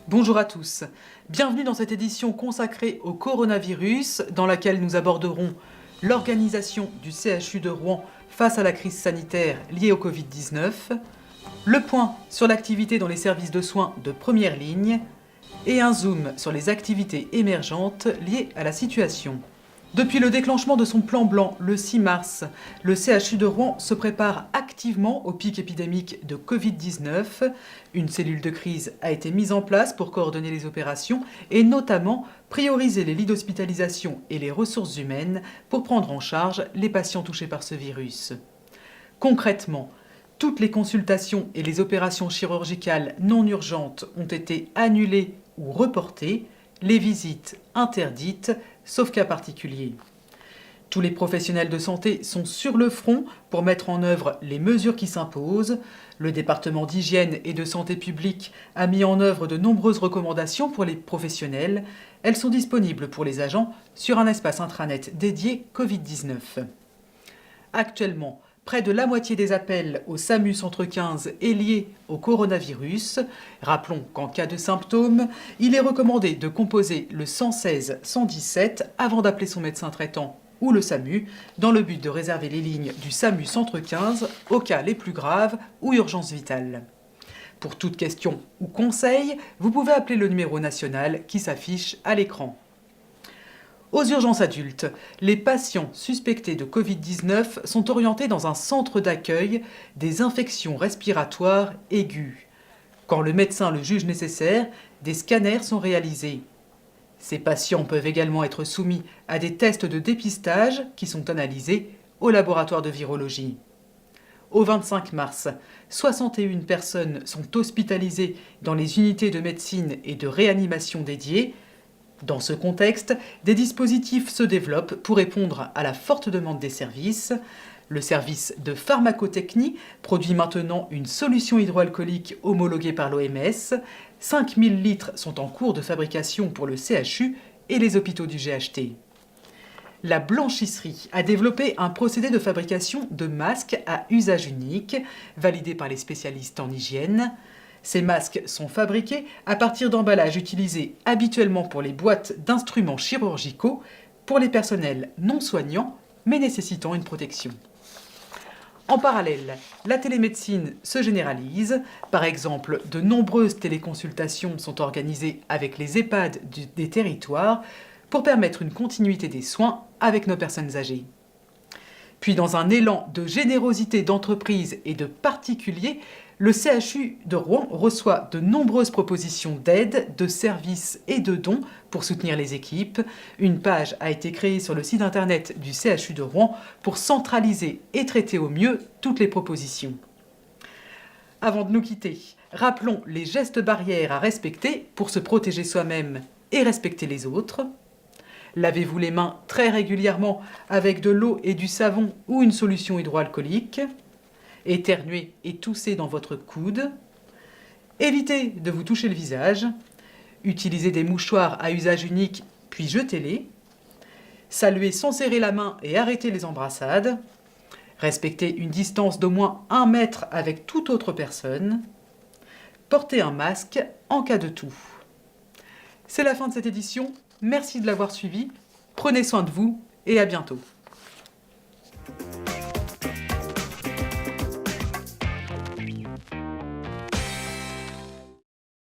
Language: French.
Bonjour à tous, bienvenue dans cette édition consacrée au coronavirus dans laquelle nous aborderons l'organisation du CHU de Rouen face à la crise sanitaire liée au Covid-19, le point sur l'activité dans les services de soins de première ligne et un zoom sur les activités émergentes liées à la situation. Depuis le déclenchement de son plan blanc le 6 mars, le CHU de Rouen se prépare activement au pic épidémique de Covid-19. Une cellule de crise a été mise en place pour coordonner les opérations et notamment prioriser les lits d'hospitalisation et les ressources humaines pour prendre en charge les patients touchés par ce virus. Concrètement, toutes les consultations et les opérations chirurgicales non urgentes ont été annulées ou reportées, les visites interdites, sauf cas particuliers. Tous les professionnels de santé sont sur le front pour mettre en œuvre les mesures qui s'imposent. Le département d'hygiène et de santé publique a mis en œuvre de nombreuses recommandations pour les professionnels. Elles sont disponibles pour les agents sur un espace intranet dédié Covid-19. Actuellement, près de la moitié des appels au SAMU Centre 15 est lié au coronavirus. Rappelons qu'en cas de symptômes, il est recommandé de composer le 116 117 avant d'appeler son médecin traitant ou le SAMU, dans le but de réserver les lignes du SAMU Centre 15 aux cas les plus graves ou urgences vitales. Pour toute question ou conseil, vous pouvez appeler le numéro national qui s'affiche à l'écran. Aux urgences adultes, les patients suspectés de Covid-19 sont orientés dans un centre d'accueil des infections respiratoires aiguës. Quand le médecin le juge nécessaire, des scanners sont réalisés. Ces patients peuvent également être soumis à des tests de dépistage qui sont analysés au laboratoire de virologie. Au 25 mars, 61 personnes sont hospitalisées dans les unités de médecine et de réanimation dédiées. Dans ce contexte, des dispositifs se développent pour répondre à la forte demande des services. Le service de pharmacotechnie produit maintenant une solution hydroalcoolique homologuée par l'OMS. 5000 litres sont en cours de fabrication pour le CHU et les hôpitaux du GHT. La blanchisserie a développé un procédé de fabrication de masques à usage unique, validé par les spécialistes en hygiène. Ces masques sont fabriqués à partir d'emballages utilisés habituellement pour les boîtes d'instruments chirurgicaux pour les personnels non soignants mais nécessitant une protection. En parallèle, la télémédecine se généralise. Par exemple, de nombreuses téléconsultations sont organisées avec les EHPAD des territoires pour permettre une continuité des soins avec nos personnes âgées. Puis dans un élan de générosité d'entreprises et de particuliers, le CHU de Rouen reçoit de nombreuses propositions d'aide, de services et de dons pour soutenir les équipes. Une page a été créée sur le site internet du CHU de Rouen pour centraliser et traiter au mieux toutes les propositions. Avant de nous quitter, rappelons les gestes barrières à respecter pour se protéger soi-même et respecter les autres. Lavez-vous les mains très régulièrement avec de l'eau et du savon ou une solution hydroalcoolique. Éternuez et toussez dans votre coude. Évitez de vous toucher le visage. Utilisez des mouchoirs à usage unique, puis jetez-les. Saluez sans serrer la main et arrêtez les embrassades. Respectez une distance d'au moins 1 mètre avec toute autre personne. Portez un masque en cas de toux. C'est la fin de cette édition. Merci de l'avoir suivi. Prenez soin de vous et à bientôt.